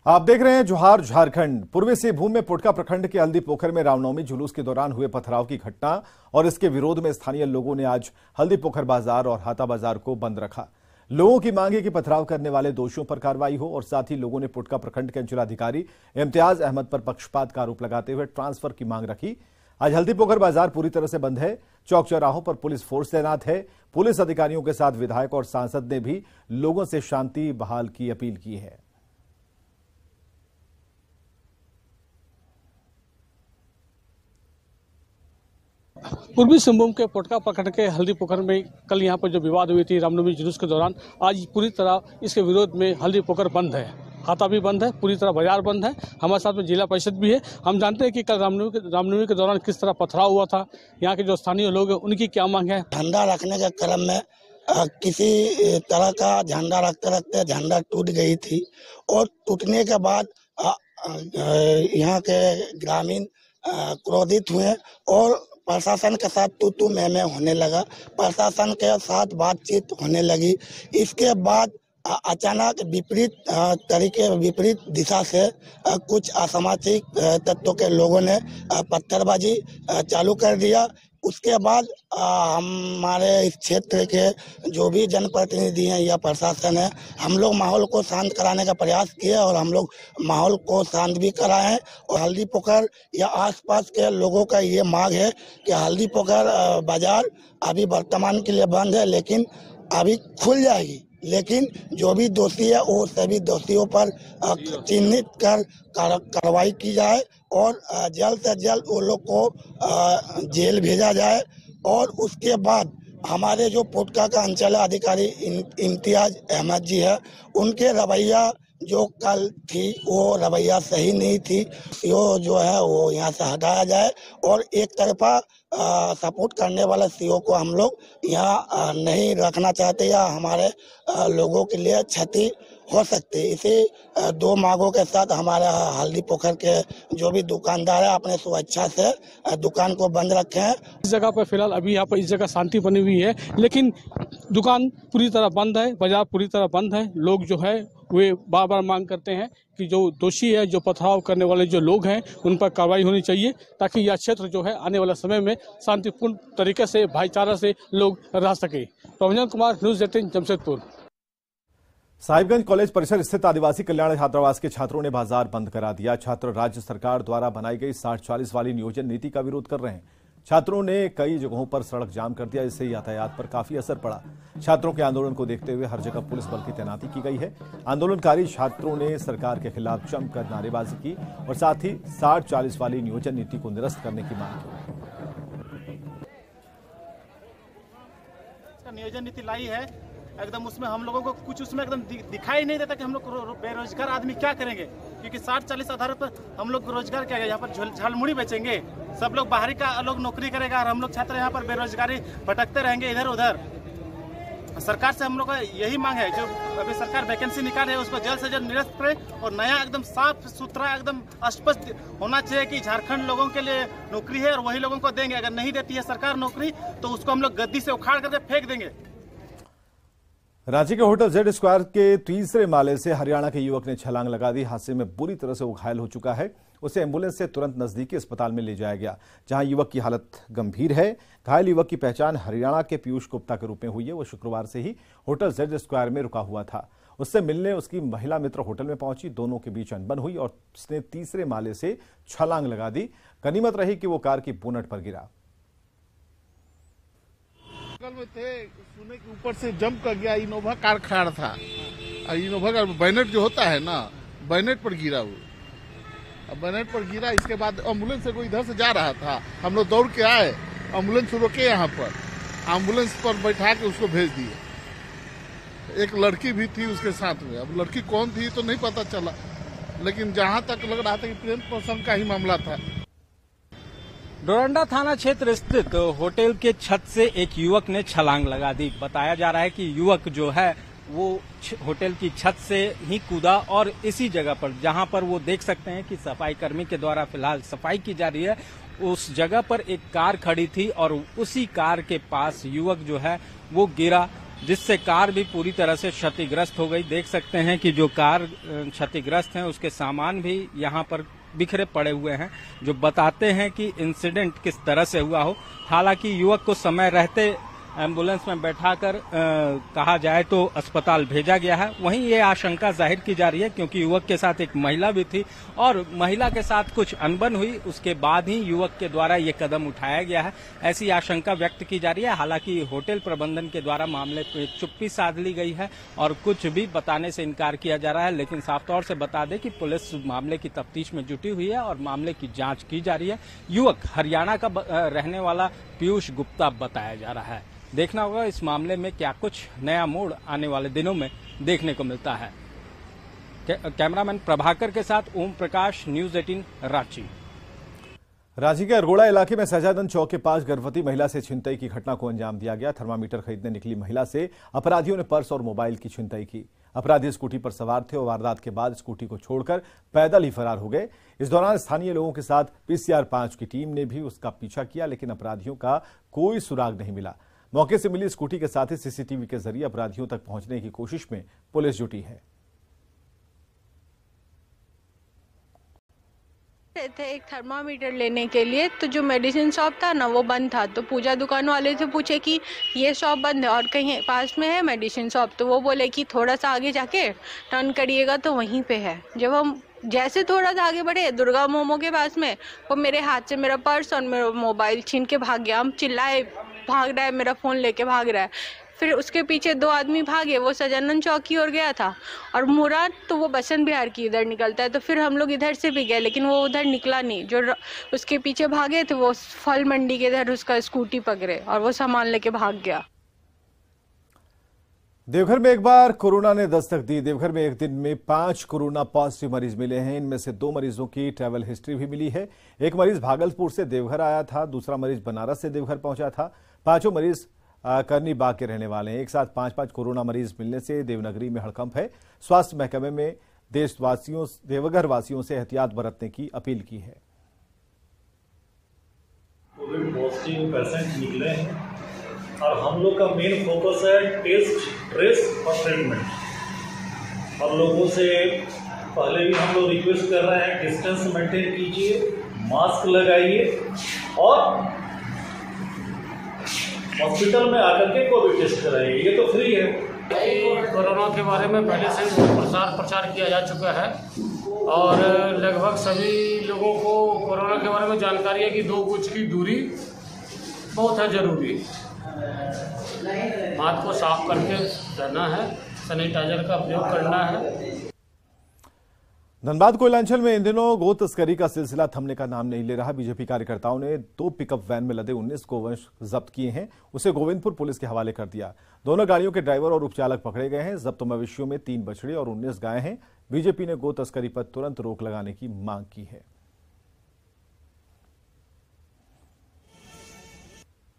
आप देख रहे हैं जोहार झारखंड। पूर्वी सिंहभूम में पोटका प्रखंड के हल्दी पोखर में रामनवमी जुलूस के दौरान हुए पथराव की घटना और इसके विरोध में स्थानीय लोगों ने आज हल्दी पोखर बाजार और हाता बाजार को बंद रखा। लोगों की मांग है कि पथराव करने वाले दोषियों पर कार्रवाई हो और साथ ही लोगों ने पोटका प्रखंड के अंचलाधिकारी इम्तियाज अहमद पर पक्षपात का आरोप लगाते हुए ट्रांसफर की मांग रखी। आज हल्दी पोखर बाजार पूरी तरह से बंद है। चौक चौराहों पर पुलिस फोर्स तैनात है। पुलिस अधिकारियों के साथ विधायक और सांसद ने भी लोगों से शांति बहाल की अपील की है। पूर्वी सिंहभूम के पोटका प्रखंड के हल्दी पोखर में कल यहाँ पर जो विवाद हुई थी रामनवमी जुलूस के दौरान, आज पूरी तरह इसके विरोध में हल्दी पोखर बंद है, खाता भी बंद है, पूरी तरह बाजार बंद है। हमारे साथ में जिला परिषद भी है। हम जानते हैं कि कल रामनवमी के दौरान किस तरह पथराव हुआ था। यहाँ के जो स्थानीय लोग हैं उनकी क्या मांग है। झंडा रखने के क्रम में किसी तरह का झंडा रखते रखते झंडा टूट गई थी और टूटने के बाद यहाँ के ग्रामीण क्रोधित हुए और प्रशासन के साथ तू मैं होने लगा। प्रशासन के साथ बातचीत होने लगी। इसके बाद अचानक विपरीत दिशा से कुछ असामाजिक तत्वों के लोगों ने पत्थरबाजी चालू कर दिया। उसके बाद हमारे इस क्षेत्र के जो भी जनप्रतिनिधि हैं या प्रशासन है, हम लोग माहौल को शांत कराने का प्रयास किए और हम लोग माहौल को शांत भी कराए हैं। और हल्दी पोखर या आसपास के लोगों का ये मांग है कि हल्दी पोखर बाजार अभी वर्तमान के लिए बंद है, लेकिन अभी खुल जाएगी। लेकिन जो भी दोषी है वो सभी दोषियों पर चिन्हित कर कार्रवाई की जाए और जल्द से जल्द वो लोग को जेल भेजा जाए। और उसके बाद हमारे जो पोटका का अंचल अधिकारी इम्तियाज अहमद जी है, उनके रवैया जो कल थी वो रवैया सही नहीं थी। सीओ जो है वो यहाँ से हटाया जाए और एक तरफा सपोर्ट करने वाले सीओ को हम लोग यहाँ नहीं रखना चाहते या हमारे लोगों के लिए क्षति हो सकती है। इसी दो मांगों के साथ हमारे हल्दी पोखर के जो भी दुकानदार है अपने स्वेच्छा से दुकान को बंद रखे हैं। इस जगह पर फिलहाल अभी यहाँ पर इस जगह शांति बनी हुई है, लेकिन दुकान पूरी तरह बंद है, बाजार पूरी तरह बंद है। लोग जो है वे बार बार मांग करते हैं कि जो दोषी है, जो पथराव करने वाले जो लोग हैं, उन पर कार्रवाई होनी चाहिए ताकि यह क्षेत्र जो है आने वाले समय में शांतिपूर्ण तरीके से भाईचारा से लोग रह सके। प्रभंजन कुमार, न्यूज़ 18 जमशेदपुर। साहिबगंज कॉलेज परिसर स्थित आदिवासी कल्याण छात्रावास के छात्रों ने बाजार बंद करा दिया। छात्र राज्य सरकार द्वारा बनाई गई 60-40 वाली नियोजन नीति का विरोध कर रहे हैं। छात्रों ने कई जगहों पर सड़क जाम कर दिया, इससे यातायात पर काफी असर पड़ा। छात्रों के आंदोलन को देखते हुए हर जगह पुलिस बल की तैनाती की गई है। आंदोलनकारी छात्रों ने सरकार के खिलाफ जमकर नारेबाजी की और साथ ही 60-40 वाली नियोजन नीति को निरस्त करने की मांग की। नियोजन नीति लाई है एकदम, उसमें हम लोगों को कुछ उसमें एकदम दिखाई नहीं देता कि हम लोग बेरोजगार आदमी क्या करेंगे, क्योंकि 60-40 आधार पर हम लोग रोजगार क्या है, यहाँ पर झालमुड़ी बेचेंगे। सब लोग बाहरी का लोग नौकरी करेगा और हम लोग छात्र यहाँ पर बेरोजगारी भटकते रहेंगे इधर उधर। सरकार से हम लोग का यही मांग है, जो अभी सरकार वैकेंसी निकाले है उसको जल्द से जल्द निरस्त करे और नया एकदम साफ सुथरा एकदम स्पष्ट होना चाहिए कि झारखंड लोगों के लिए नौकरी है और वही लोगों को देंगे। अगर नहीं देती है सरकार नौकरी तो उसको हम लोग गद्दी से उखाड़ करके फेंक देंगे। रांची के होटल जेड स्क्वायर के तीसरे माले से हरियाणा के युवक ने छलांग लगा दी। हादसे में बुरी तरह से वो घायल हो चुका है। उसे एम्बुलेंस से तुरंत नजदीकी अस्पताल में ले जाया गया, जहां युवक की हालत गंभीर है। घायल युवक की पहचान हरियाणा के पीयूष गुप्ता के रूप में हुई है। वो शुक्रवार से ही होटल जेड स्क्वायर में रुका हुआ था। उससे मिलने उसकी महिला मित्र होटल में पहुंची। दोनों के बीच अनबन हुई और उसने तीसरे माले से छलांग लगा दी। गनीमत रही कि वो कार की बोनट पर गिरा। में थे, सुने के ऊपर से जंप कर गया। इनोवा कार खड़ा था और इनोवा का बैनेट जो होता है ना, बैनेट पर गिरा वो। अब बैनेट पर गिरा, इसके बाद एम्बुलेंस से कोई इधर से जा रहा था, हम लोग दौड़ के आए, एम्बुलेंस रोके यहाँ पर, एम्बुलेंस पर बैठा के उसको भेज दिए। एक लड़की भी थी उसके साथ में। अब लड़की कौन थी तो नहीं पता चला, लेकिन जहाँ तक लग रहा था कि प्रेम प्रसंग का ही मामला था। डोरंडा थाना क्षेत्र स्थित होटल के छत से एक युवक ने छलांग लगा दी। बताया जा रहा है कि युवक जो है वो होटल की छत से ही कूदा और इसी जगह पर, जहां पर वो देख सकते हैं कि सफाई कर्मी के द्वारा फिलहाल सफाई की जा रही है, उस जगह पर एक कार खड़ी थी और उसी कार के पास युवक जो है वो गिरा जिससे कार भी पूरी तरह से क्षतिग्रस्त हो गई। देख सकते हैं कि जो कार क्षतिग्रस्त है उसके सामान भी यहाँ पर बिखरे पड़े हुए हैं, जो बताते हैं कि इंसिडेंट किस तरह से हुआ हो। हालांकि युवक को समय रहते एम्बुलेंस में बैठाकर कहा जाए तो अस्पताल भेजा गया है। वहीं ये आशंका जाहिर की जा रही है क्योंकि युवक के साथ एक महिला भी थी और महिला के साथ कुछ अनबन हुई, उसके बाद ही युवक के द्वारा ये कदम उठाया गया है, ऐसी आशंका व्यक्त की जा रही है। हालांकि होटल प्रबंधन के द्वारा मामले पर चुप्पी साध ली गई है और कुछ भी बताने से इनकार किया जा रहा है। लेकिन साफ तौर से बता दें कि पुलिस मामले की तफ्तीश में जुटी हुई है और मामले की जाँच की जा रही है। युवक हरियाणा का रहने वाला पीयूष गुप्ता बताया जा रहा है। देखना होगा इस मामले में क्या कुछ नया मोड़ आने वाले दिनों में देखने को मिलता है। कैमरामैन प्रभाकर के साथ ओम प्रकाश, न्यूज 18 रांची। रांची के अरगोड़ा इलाके में सहजानंद चौक के पास गर्भवती महिला से छिनतई की घटना को अंजाम दिया गया। थर्मामीटर खरीदने निकली महिला से अपराधियों ने पर्स और मोबाइल की छिनतई की। अपराधी स्कूटी पर सवार थे और वारदात के बाद स्कूटी को छोड़कर पैदल ही फरार हो गए। इस दौरान स्थानीय लोगों के साथ PCR 5 की टीम ने भी उसका पीछा किया, लेकिन अपराधियों का कोई सुराग नहीं मिला। मौके से मिली स्कूटी के साथ ही CCTV के जरिए अपराधियों तक पहुंचने की कोशिश में पुलिस जुटी है। थे एक थर्मामीटर लेने के लिए, तो जो मेडिसिन शॉप था ना वो बंद था, तो पूजा दुकान वाले से पूछे कि ये शॉप बंद है और कहीं पास में है मेडिसिन शॉप, तो वो बोले कि थोड़ा सा आगे जाके टर्न करिएगा तो वहीं पे है। जब हम जैसे थोड़ा सा आगे बढ़े दुर्गा मोमो के पास में, वो मेरे हाथ से मेरा पर्स और मेरा मोबाइल छीन के भाग गया। हम चिल्लाए, भाग रहा है, मेरा फ़ोन लेके भाग रहा है। फिर उसके पीछे 2 आदमी भागे, वो सहजानंद चौक की ओर गया था और मुराद तो वो बसंत बिहार की इधर निकलता है, तो फिर हम लोग इधर से भी गए लेकिन वो उधर निकला नहीं। जो उसके पीछे भागे थे वो फल मंडी के इधर उसका स्कूटी पकड़े और वो सामान लेके भाग गया। देवघर में एक बार कोरोना ने दस्तक दी। देवघर में एक दिन में 5 कोरोना पॉजिटिव मरीज मिले हैं। इनमें से 2 मरीजों की ट्रैवल हिस्ट्री भी मिली है। एक मरीज भागलपुर से देवघर आया था, दूसरा मरीज बनारस से देवघर पहुंचा था। 5 मरीज करनी बाग के रहने वाले हैं। एक साथ 5-5 कोरोना मरीज मिलने से देवनगरी में हड़कंप है। स्वास्थ्य महकमे में देवघर वासियों से एहतियात बरतने की अपील की है। कोविड पॉजिटिव पेशेंट निकले हैं और हम लोग का मेन फोकस है टेस्ट, ट्रेस और ट्रीटमेंट। और लोगों से पहले भी हम लोग रिक्वेस्ट कर रहे हैं डिस्टेंस मेंटेन कीजिए, मास्क लगाइए और हॉस्पिटल में आकर के कोविड टेस्ट कराइए, ये तो फ्री है। कोरोना के बारे में पहले से प्रचार किया जा चुका है और लगभग सभी लोगों को कोरोना के बारे में जानकारी है कि 2 गज की दूरी बहुत है जरूरी। हाथ को साफ करके रहना है, सैनिटाइजर का प्रयोग करना है। धनबाद कोयलांचल में इन दिनों गो तस्करी का सिलसिला थमने का नाम नहीं ले रहा। बीजेपी कार्यकर्ताओं ने 2 पिकअप वैन में लदे 19 गोवंश जब्त किए हैं, उसे गोविंदपुर पुलिस के हवाले कर दिया। दोनों गाड़ियों के ड्राइवर और उपचालक पकड़े गए हैं। जब्त मवेशियों में 3 बछड़े और 19 गायें हैं। बीजेपी ने गो तस्करी पर तुरंत रोक लगाने की मांग की है।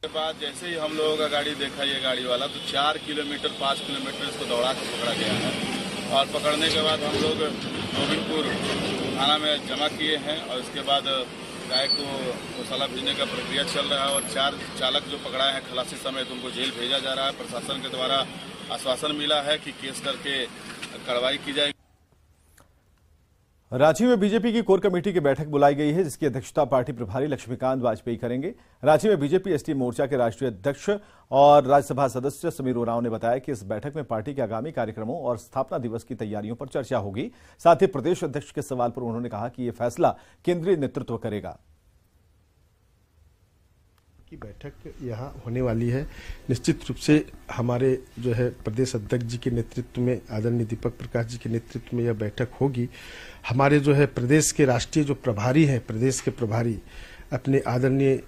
के बाद जैसे ही हम लोगों का गाड़ी देखा ये गाड़ी वाला, तो 4 किलोमीटर 5 किलोमीटर इसको दौड़ा कर पकड़ा गया है। और पकड़ने के बाद हम लोग गोविंदपुर थाना में जमा किए हैं और इसके बाद गाय को गौशाला भेजने का प्रक्रिया चल रहा है और 4 चालक जो पकड़ाए हैं खलासी समेत उनको जेल भेजा जा रहा है। प्रशासन के द्वारा आश्वासन मिला है कि केस करके कार्रवाई की जाएगी। रांची में बीजेपी की कोर कमेटी की बैठक बुलाई गई है, जिसकी अध्यक्षता पार्टी प्रभारी लक्ष्मीकांत वाजपेयी करेंगे। रांची में बीजेपी एसटी मोर्चा के राष्ट्रीय अध्यक्ष और राज्यसभा सदस्य समीर उरांव ने बताया कि इस बैठक में पार्टी के आगामी कार्यक्रमों और स्थापना दिवस की तैयारियों पर चर्चा होगी। साथ ही प्रदेश अध्यक्ष के सवाल पर उन्होंने कहा कि यह फैसला केंद्रीय नेतृत्व करेगा। की बैठक यहाँ होने वाली है। निश्चित रूप से हमारे जो है प्रदेश अध्यक्ष जी के नेतृत्व में, आदरणीय दीपक प्रकाश जी के नेतृत्व में यह बैठक होगी। हमारे जो है प्रदेश के राष्ट्रीय जो प्रभारी हैं, प्रदेश के प्रभारी अपने आदरणीय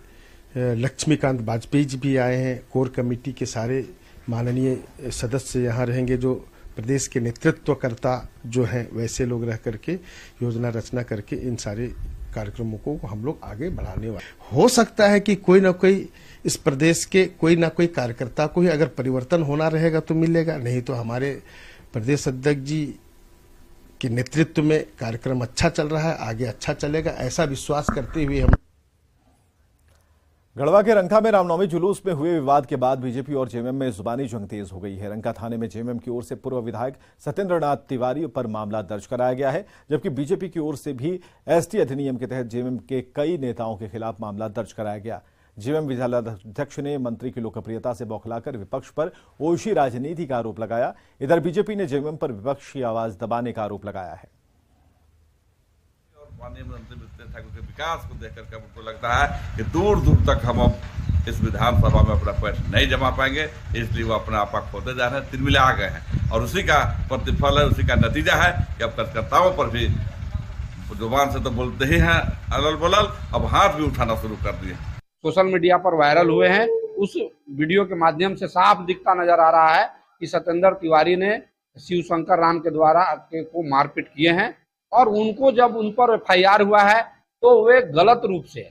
लक्ष्मीकांत वाजपेयी जी भी आए हैं। कोर कमेटी के सारे माननीय सदस्य यहाँ रहेंगे, जो प्रदेश के नेतृत्वकर्ता जो हैं वैसे लोग रह करके योजना रचना करके इन सारे कार्यक्रमों को हम लोग आगे बढ़ाने वाले। हो सकता है कि कोई ना कोई इस प्रदेश के कोई ना कोई कार्यकर्ता को ही अगर परिवर्तन होना रहेगा तो मिलेगा, नहीं तो हमारे प्रदेश अध्यक्ष जी के नेतृत्व में कार्यक्रम अच्छा चल रहा है, आगे अच्छा चलेगा, ऐसा विश्वास करते हुए हम गढ़वा के रंका में रामनवमी जुलूस में हुए विवाद के बाद बीजेपी और जेएमएम में जुबानी जंग तेज हो गई है। रंका थाने में जेएमएम की ओर से पूर्व विधायक सत्येंद्र नाथ तिवारी पर मामला दर्ज कराया गया है, जबकि बीजेपी की ओर से भी एसटी अधिनियम के तहत जेएमएम के कई नेताओं के खिलाफ मामला दर्ज कराया गया। जेएमएम विधायक ने मंत्री की लोकप्रियता से बौखलाकर विपक्ष पर ओशी राजनीति का आरोप लगाया। इधर बीजेपी ने जेएमएम पर विपक्ष की आवाज दबाने का आरोप लगाया है। माननीय मंत्री ठाकुर के विकास को देख करके हमको लगता है कि दूर दूर तक हम अब इस विधानसभा में अपना पैसा नहीं जमा पाएंगे, इसलिए वो अपना आपा खोते जा रहे हैं, तिलमिले आ गए हैं और उसी का प्रतिफल है, उसी का नतीजा है कि अब कार्यकर्ताओं पर भी जुबान से तो बोलते ही हैं अलल बलल, अब हाथ भी उठाना शुरू कर दिए। सोशल मीडिया पर वायरल हुए हैं, उस वीडियो के माध्यम से साफ दिखता नजर आ रहा है कि सत्येंद्र तिवारी ने शिवशंकर राम के द्वारा को मारपीट किए हैं और उनको जब उन पर FIR हुआ है तो वे गलत रूप से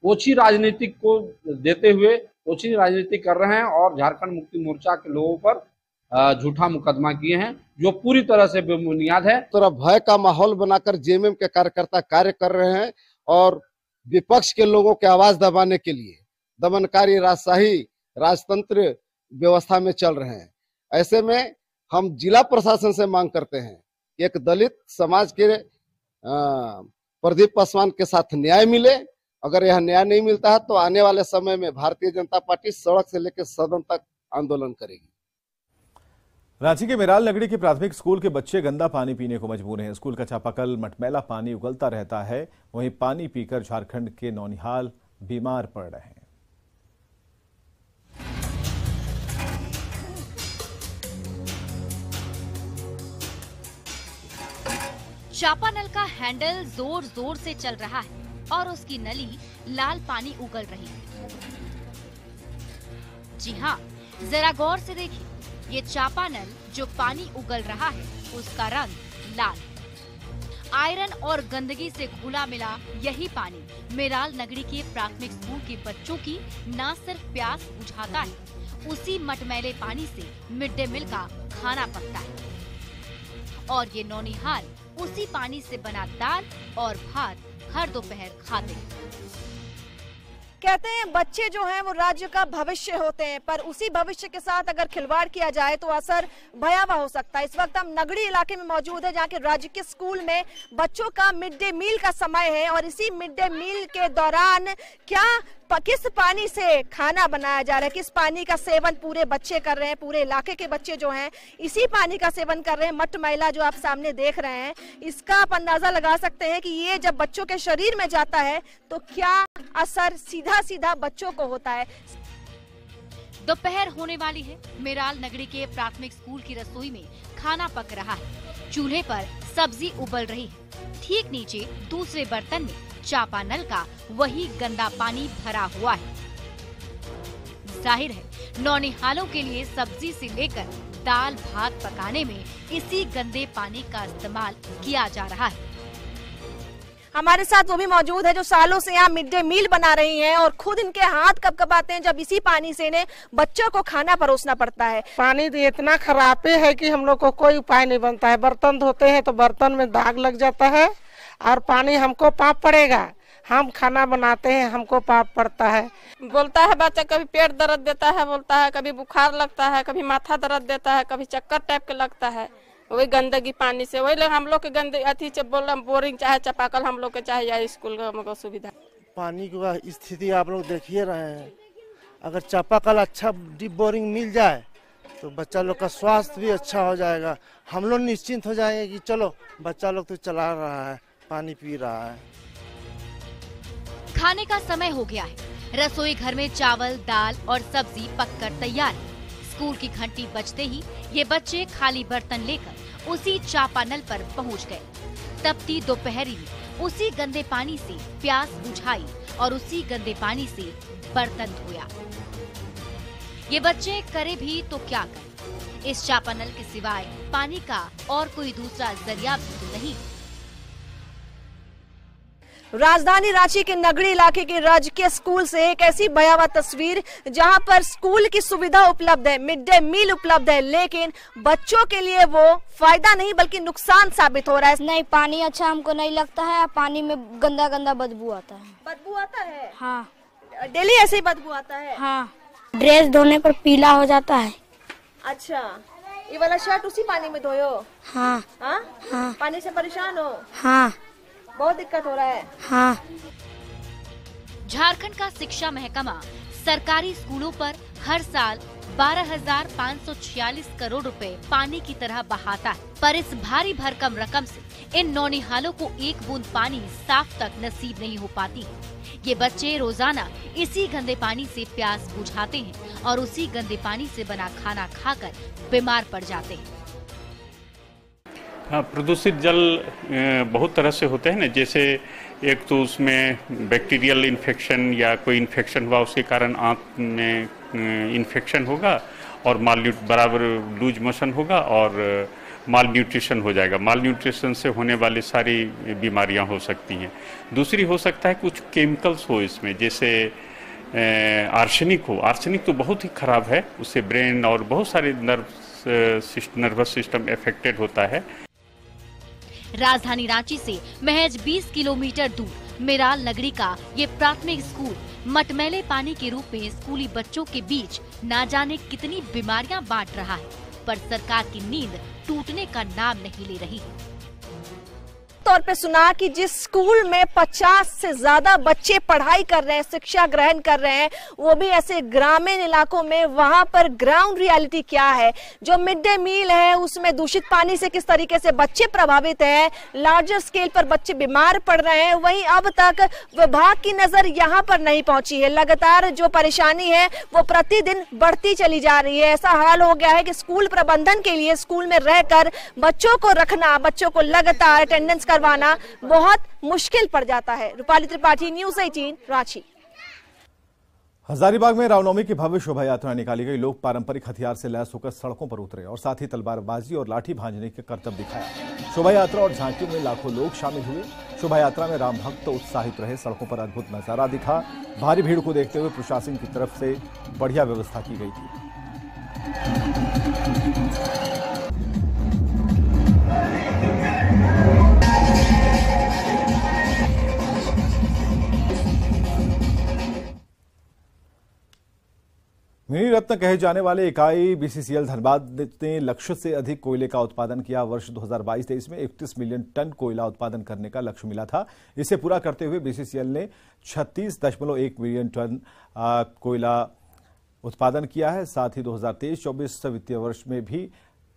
ओछी राजनीति को देते हुए ओछी राजनीति कर रहे हैं और झारखंड मुक्ति मोर्चा के लोगों पर झूठा मुकदमा किए हैं, जो पूरी तरह से बेबुनियाद है। तो भय का माहौल बनाकर जेएमएम के कार्यकर्ता कार्य कर रहे हैं और विपक्ष के लोगों के आवाज दबाने के लिए दमनकारी राजशाही राजतंत्र व्यवस्था में चल रहे हैं। ऐसे में हम जिला प्रशासन से मांग करते हैं कि एक दलित समाज के प्रदीप पासवान के साथ न्याय मिले। अगर यह न्याय नहीं मिलता है तो आने वाले समय में भारतीय जनता पार्टी सड़क से लेकर सदन तक आंदोलन करेगी। रांची के मेराल नगरी के प्राथमिक स्कूल के बच्चे गंदा पानी पीने को मजबूर हैं। स्कूल का चापाकल मटमैला पानी उगलता रहता है, वहीं पानी पीकर झारखंड के नौनिहाल बीमार पड़ रहे हैं। चापानल का हैंडल जोर जोर से चल रहा है और उसकी नली लाल पानी उगल रही है। जी हाँ, जरा गौर से देखिए, ये चापानल जो पानी उगल रहा है उसका रंग लाल। आयरन और गंदगी से घुला मिला यही पानी मेराल नगरी के प्राथमिक स्कूल के बच्चों की न सिर्फ प्यास बुझाता है, उसी मटमैले पानी से मिड डे मील का खाना पकता है और ये नौनिहाल उसी पानी से बना दाल और भात हर दोपहर खाते हैं। कहते हैं बच्चे जो हैं वो राज्य का भविष्य होते हैं, पर उसी भविष्य के साथ अगर खिलवाड़ किया जाए तो असर भयावह हो सकता है। इस वक्त हम नगड़ी इलाके में मौजूद है, जहाँ के राज्य के स्कूल में बच्चों का मिड डे मील का समय है और इसी मिड डे मील के दौरान किस पानी से खाना बनाया जा रहा है, किस पानी का सेवन पूरे बच्चे कर रहे हैं, पूरे इलाके के बच्चे जो हैं इसी पानी का सेवन कर रहे हैं। मटमैला जो आप सामने देख रहे हैं, इसका आप अंदाजा लगा सकते हैं कि ये जब बच्चों के शरीर में जाता है तो क्या असर सीधा सीधा बच्चों को होता है। दोपहर होने वाली है। मेराल नगरी के प्राथमिक स्कूल की रसोई में खाना पक रहा है। चूल्हे पर सब्जी उबल रही है। ठीक नीचे दूसरे बर्तन में चापानल का वही गंदा पानी भरा हुआ है। जाहिर है नौनिहालों के लिए सब्जी से लेकर दाल भात पकाने में इसी गंदे पानी का इस्तेमाल किया जा रहा है। हमारे साथ वो भी मौजूद है जो सालों से यहाँ मिड डे मील बना रही हैं और खुद इनके हाथ कब-कबाते हैं जब इसी पानी से इन्हें बच्चों को खाना परोसना पड़ता है। पानी इतना खराब है कि हम लोग को कोई उपाय नहीं बनता है। बर्तन धोते हैं तो बर्तन में दाग लग जाता है और पानी हमको पाप पड़ेगा। हम खाना बनाते हैं, हमको पाप पड़ता है। बोलता है बच्चा, कभी पेट दर्द देता है, बोलता है कभी बुखार लगता है, कभी माथा दर्द देता है, कभी चक्कर टाइप के लगता है, वही गंदगी पानी से। वही लोग हम लोग के गंदे अथी बोल रहे, बोरिंग चाहे चापाकल हम लोग के चाहे या स्कूल का हमको सुविधा। पानी की स्थिति आप लोग देखिए रहे हैं। अगर चापाकल अच्छा डीप बोरिंग मिल जाए तो बच्चा लोग का स्वास्थ्य भी अच्छा हो जाएगा। हम लोग निश्चिंत हो जाएंगे कि चलो बच्चा लोग तो चला रहा है, पानी पी रहा है। खाने का समय हो गया है। रसोई घर में चावल, दाल और सब्जी पककर तैयार है। स्कूल की घंटी बजते ही ये बच्चे खाली बर्तन लेकर उसी चापानल पर पहुंच गए। तपती दोपहरी में उसी गंदे पानी से प्यास बुझाई और उसी गंदे पानी से बर्तन धोया। ये बच्चे करे भी तो क्या करें? इस चापानल के सिवाय पानी का और कोई दूसरा जरिया भी तो नहीं। राजधानी रांची के नगड़ी इलाके के राजकीय स्कूल से एक ऐसी भयावह तस्वीर जहां पर स्कूल की सुविधा उपलब्ध है, मिड डे मील उपलब्ध है, लेकिन बच्चों के लिए वो फायदा नहीं बल्कि नुकसान साबित हो रहा है। नहीं, पानी अच्छा हमको नहीं लगता है। पानी में गंदा गंदा बदबू आता है। बदबू आता है? हाँ। डेली ऐसे ही बदबू आता है? हाँ, ड्रेस धोने पर पीला हो जाता है। अच्छा, ये वाला शर्ट उसी पानी में धोयो? हाँ। हाँ? हाँ। पानी से परेशान हो? हाँ। बहुत दिक्कत हो रहा है? हाँ। झारखंड का शिक्षा महकमा सरकारी स्कूलों पर हर साल 12,546 करोड़ रुपए पानी की तरह बहाता है, पर इस भारी भरकम रकम से इन नौनिहालों को एक बूंद पानी साफ तक नसीब नहीं हो पाती है। ये बच्चे रोजाना इसी गंदे पानी से प्यास बुझाते हैं और उसी गंदे पानी से बना खाना खाकर बीमार पड़ जाते हैं। हाँ, प्रदूषित जल बहुत तरह से होते हैं ना, जैसे एक तो उसमें बैक्टीरियल इन्फेक्शन या कोई इन्फेक्शन हुआ उसके कारण आंत में इन्फेक्शन होगा और बराबर लूज मोशन होगा और माल न्यूट्रिशन हो जाएगा। माल न्यूट्रिशन से होने वाली सारी बीमारियां हो सकती हैं। दूसरी हो सकता है कुछ केमिकल्स हो इसमें, जैसे आर्सेनिक हो। आर्सेनिक तो बहुत ही खराब है, उससे ब्रेन और बहुत सारे नर्वस सिस्टम अफेक्टेड होता है। राजधानी रांची से महज 20 किलोमीटर दूर मेराल नगरी का ये प्राथमिक स्कूल मटमैले पानी के रूप में स्कूली बच्चों के बीच ना जाने कितनी बीमारियां बांट रहा है, पर सरकार की नींद टूटने का नाम नहीं ले रही है। तौर पे सुना कि जिस स्कूल में 50 से ज्यादा बच्चे पढ़ाई कर रहे हैं, शिक्षा ग्रहण कर रहे हैं, वो भी ऐसे ग्रामीण इलाकों में, वहां पर ग्राउंड रियलिटी क्या है, जो मिड डे मील है उसमें दूषित पानी से किस तरीके से बच्चे प्रभावित हैं, लार्जर स्केल पर बच्चे बीमार पड़ रहे हैं, वहीं अब तक विभाग की नजर यहाँ पर नहीं पहुंची है। लगातार जो परेशानी है वो प्रतिदिन बढ़ती चली जा रही है। ऐसा हाल हो गया है कि स्कूल प्रबंधन के लिए स्कूल में रहकर बच्चों को रखना, बच्चों को लगातार अटेंडेंस करवाना बहुत मुश्किल पड़ जाता है। रूपाली त्रिपाठी, न्यूज़ 18, रांची। हजारीबाग में रामनवमी की भव्य शोभा यात्रा निकाली गई। लोग पारंपरिक हथियार से लैस होकर सड़कों पर उतरे और साथ ही तलवारबाजी और लाठी भांजने के करतब दिखाया। शोभा यात्रा और झांकियों में लाखों लोग शामिल हुए। शोभा यात्रा में राम भक्त उत्साहित रहे। सड़कों पर अद्भुत नजारा दिखा। भारी भीड़ को देखते हुए प्रशासन की तरफ से बढ़िया व्यवस्था की गई थी। मिनी रत्न कहे जाने वाले इकाई बीसीसीएल धनबाद ने लक्ष्य से अधिक कोयले का उत्पादन किया। वर्ष 2022-23 में 31 मिलियन टन कोयला उत्पादन करने का लक्ष्य मिला था। इसे पूरा करते हुए बीसीसीएल ने 36.1 मिलियन टन कोयला उत्पादन किया है। साथ ही 2023-24 वित्तीय वर्ष में भी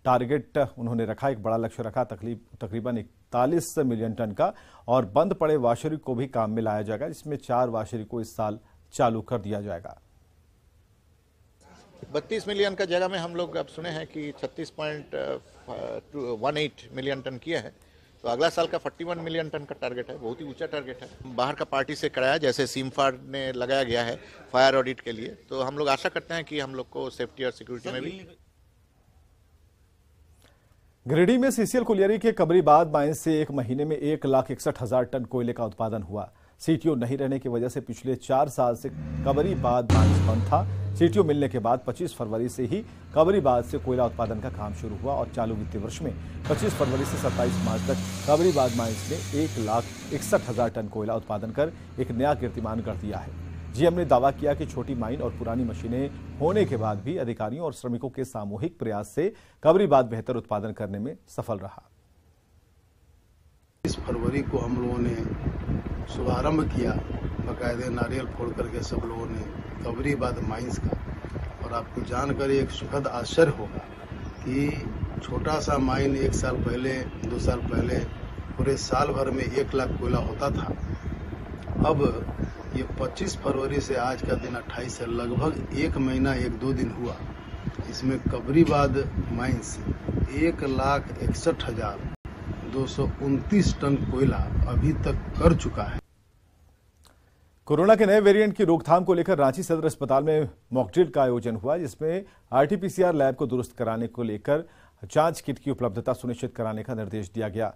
टारगेट उन्होंने रखा, एक बड़ा लक्ष्य रखा, तकरीबन 41 मिलियन टन का। और बंद पड़े वाशरी को भी काम में लाया जाएगा, जिसमें 4 वाशरी को इस साल चालू कर दिया जाएगा। 32 मिलियन का जगह में हम लोग अब सुने हैं कि 36.18 मिलियन टन किया है, तो अगला साल का 41 मिलियन टन का टारगेट है। बहुत ही ऊंचा टारगेट है। बाहर का पार्टी से कराया, जैसे सीमफार ने लगाया गया है फायर ऑडिट के लिए, तो हम लोग आशा करते हैं कि हम लोग को सेफ्टी और सिक्योरिटी में भी। गिरिडीह में सीसीएल कुलियरी के कबरीबाद माइंस से एक महीने में 1,61,000 टन कोयले का उत्पादन हुआ। सीटीओ नहीं रहने की वजह से पिछले 4 साल से कबरीबाद माइंस बंद था। सीटीओ मिलने के बाद 25 फरवरी से ही कबरीबाद से कोयला उत्पादन का काम शुरू हुआ और चालू वित्तीय वर्ष में 25 फरवरी से 27 मार्च तक कबरीबाद माइंस ने 1,61,000 टन कोयला उत्पादन कर एक नया कीर्तिमान कर दिया है। जीएम ने दावा किया कि छोटी माइन और पुरानी मशीनें होने के बाद भी अधिकारियों और श्रमिकों के सामूहिक प्रयास से कबरीबाद बेहतर उत्पादन करने में सफल रहा। 20 फरवरी को हम लोगों ने शुभारंभ किया, बाकायदे नारियल फोड़ करके सब लोगों ने कबरीबाद माइंस का। और आपको जानकर एक सुखद आश्चर्य होगा कि छोटा सा माइन 1 साल पहले 2 साल पहले पूरे साल भर में 1 लाख कोयला होता था। अब ये 25 फरवरी से आज का दिन 28 है, लगभग 1 महीना 1-2 दिन हुआ। इसमें कबरीबाद माइंस 1,61,229 टन कोयला अभी तक कर चुका है। कोरोना के नए वेरिएंट की रोकथाम को लेकर रांची सदर अस्पताल में मॉकड्रिल का आयोजन हुआ, जिसमें आरटीपीसीआर लैब को दुरुस्त कराने को लेकर जांच किट की उपलब्धता सुनिश्चित कराने का निर्देश दिया गया।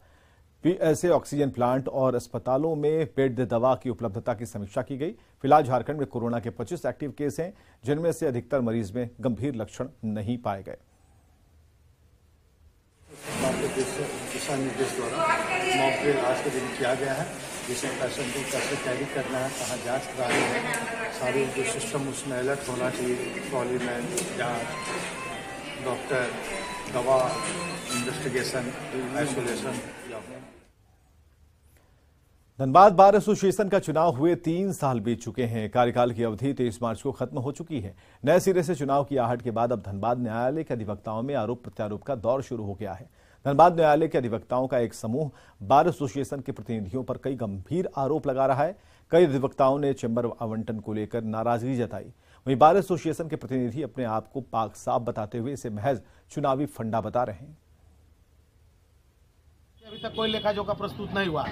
पीएसए ऑक्सीजन प्लांट और अस्पतालों में बेड दवा की उपलब्धता की समीक्षा की गई। फिलहाल झारखंड में कोरोना के 25 एक्टिव केस हैं, जिनमें से अधिकतर मरीज में गंभीर लक्षण नहीं पाए गए। दिशा निर्देश द्वारा मॉक ड्रिल आज के दिन किया गया है, जिसमें पेशेंट को कैसे कैरी करना है, कहाँ जांच करानी है, सारी जो सिस्टम उसमें अलर्ट होना चाहिए, ट्रॉली में जाँच, डॉक्टर, दवा, investigation, isolation. Dhanbad bar association का चुनाव हुए 3 साल बीत चुके हैं। कार्यकाल की अवधि 23 मार्च को खत्म हो चुकी है। नए सिरे से चुनाव की आहट के बाद अब धनबाद न्यायालय के अधिवक्ताओं में आरोप प्रत्यारोप का दौर शुरू हो गया है। धनबाद न्यायालय के अधिवक्ताओं का एक समूह बार एसोसिएशन के प्रतिनिधियों पर कई गंभीर आरोप लगा रहा है। कई अधिवक्ताओं ने चैम्बर आवंटन को लेकर नाराजगी जताई। वहीं बार एसोसिएशन के प्रतिनिधि अपने आप को पाक साफ बताते हुए इसे महज चुनावी फंडा बता रहे हैं। अभी तक कोई लेखा जोखा प्रस्तुत नहीं हुआ।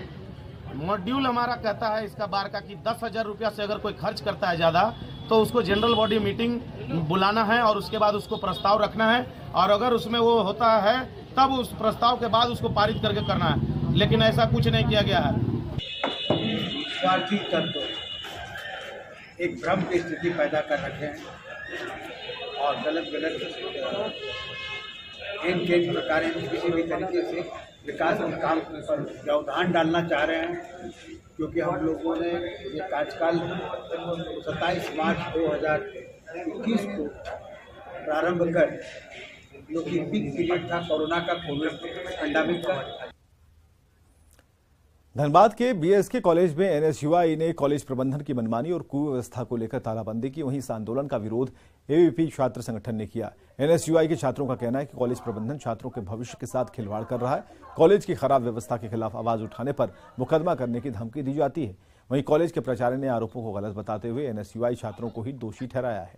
मॉड्यूल हमारा कहता है इसका बार का कि 10,000 रुपया से अगर कोई खर्च करता है ज़्यादा तो उसको जनरल बॉडी मीटिंग बुलाना है और उसके बाद उसको प्रस्ताव रखना है, और अगर उसमें वो होता है तब उस प्रस्ताव के बाद उसको पारित करके करना है, लेकिन ऐसा कुछ नहीं किया गया है। स्वार्थी तत्व एक भ्रम की स्थिति पैदा कर रखे हैं और गलत इन प्रकार किसी भी तरीके से विकास के काम पर व्यवधान डालना चाह रहे हैं, क्योंकि हम लोगों ने ये कार्यकाल 27 मार्च 2021 को प्रारंभ कर, जो कि पीक पीरियड था कोरोना का, कोविड पैंडेमिक का। धनबाद के बीएसके कॉलेज में एनएसयूआई ने कॉलेज प्रबंधन की मनमानी और कुव्यवस्था को लेकर तालाबंदी की। वहीं इस आंदोलन का विरोध एबीवीपी छात्र संगठन ने किया। एनएसयूआई के छात्रों का कहना है कि कॉलेज प्रबंधन छात्रों के भविष्य के साथ खिलवाड़ कर रहा है। कॉलेज की खराब व्यवस्था के खिलाफ आवाज उठाने पर मुकदमा करने की धमकी दी जाती है। वहीं कॉलेज के प्राचार्य ने आरोपों को गलत बताते हुए एनएसयूआई छात्रों को ही दोषी ठहराया है।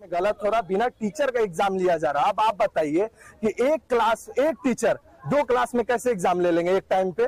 गलत हो रहा, बिना टीचर का एग्जाम लिया जा रहा। अब आप बताइए कि एक टीचर 2 क्लास में कैसे एग्जाम ले लेंगे एक टाइम पे?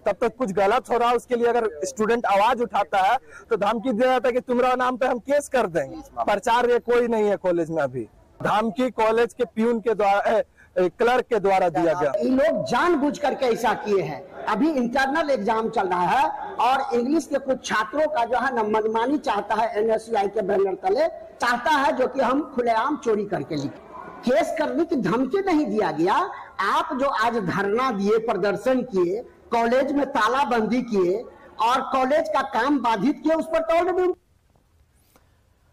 तब तक कुछ गलत हो रहा है। उसके लिए अगर स्टूडेंट आवाज उठाता है तो धमकी दिया जाता है कि तुम्हारा नाम पे हम केस कर देंगे। प्राचार्य कोई नहीं है कॉलेज में अभी। धमकी कॉलेज के प्यून के द्वारा, क्लर्क के द्वारा दिया गया। ये लोग जानबूझ करके ऐसा किए हैं। अभी इंटरनल एग्जाम चल रहा है और इंग्लिश के कुछ छात्रों का जो है न मनमानी चाहता है, एनएसयूआई के बैनर तले चाहता है, जो कि हम खुलेआम चोरी करके लिखे। केस करने की धमकी नहीं दिया गया। आप जो आज धरना दिए, प्रदर्शन किए, कॉलेज में तालाबंदी किए और कॉलेज का काम बाधित किए, उस पर तो ऑलरेडी।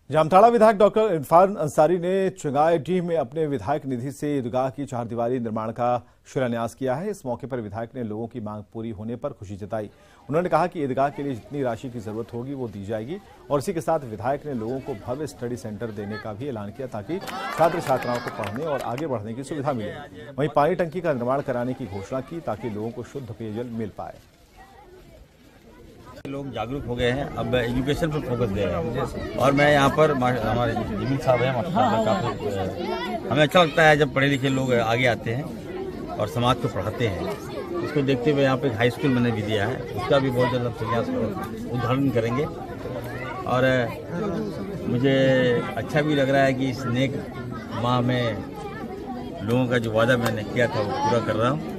जामताड़ा विधायक डॉक्टर इरफान अंसारी ने चंगाईडीह में अपने विधायक निधि से ईदगाह की 4 दीवारी निर्माण का शिलान्यास किया है। इस मौके पर विधायक ने लोगों की मांग पूरी होने पर खुशी जताई। उन्होंने कहा कि ईदगाह के लिए जितनी राशि की जरूरत होगी वो दी जाएगी, और इसी के साथ विधायक ने लोगों को भव्य स्टडी सेंटर देने का भी ऐलान किया ताकि छात्र छात्राओं को पढ़ने और आगे बढ़ने की सुविधा मिले। वहीं पानी टंकी का निर्माण कराने की घोषणा की ताकि लोगों को शुद्ध पेयजल मिल पाए। लोग जागरूक हो गए हैं, अब एजुकेशन पर फोकस दे रहे हैं। और मैं यहाँ पर हमारे जिमिल साहब हैं, काफ़ी हमें अच्छा लगता है जब पढ़े लिखे लोग आगे आते हैं और समाज को पढ़ाते हैं। इसको देखते हुए यहाँ पे हाई स्कूल मैंने भी दिया है, उसका भी बहुत जल्द प्रयास उद्घाटन करेंगे। और मुझे अच्छा भी लग रहा है कि इस नेक माह में लोगों का जो वादा मैंने किया था वो पूरा कर रहा हूँ।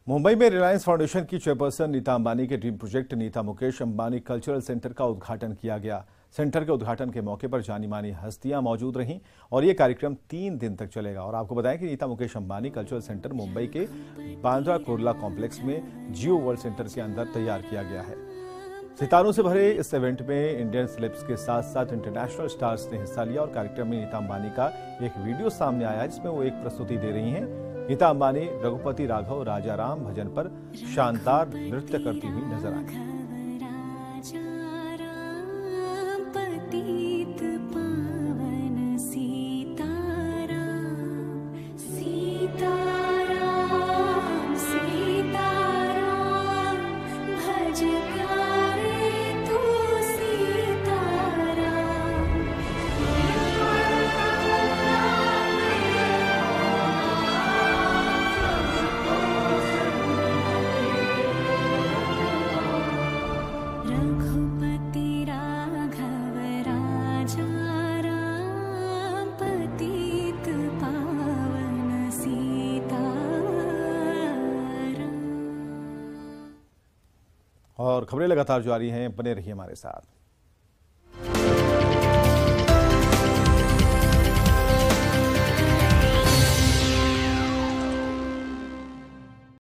मुंबई में रिलायंस फाउंडेशन की चेयरपर्सन नीता अंबानी के dream project Nita Mukesh Ambani cultural centre का उद्घाटन किया गया। सेंटर के उद्घाटन के मौके पर जानी मानी हस्तियां मौजूद रहीं और ये कार्यक्रम 3 दिन तक चलेगा। और आपको बताएं कि नीता मुकेश अंबानी कल्चरल सेंटर मुंबई के बांद्रा कुर्ला कॉम्प्लेक्स में जियो वर्ल्ड सेंटर के अंदर तैयार किया गया है। सितारों से भरे इस इवेंट में इंडियन सेलेब्स के साथ साथ इंटरनेशनल स्टार्स ने हिस्सा लिया और कार्यक्रम में नीता अंबानी का एक वीडियो सामने आया जिसमें वो एक प्रस्तुति दे रही हैं। नीता अंबानी रघुपति राघव राजाराम भजन पर शानदार नृत्य करती हुई नजर आई। और खबरें लगातार जारी हैं, बने रहिए हमारे साथ।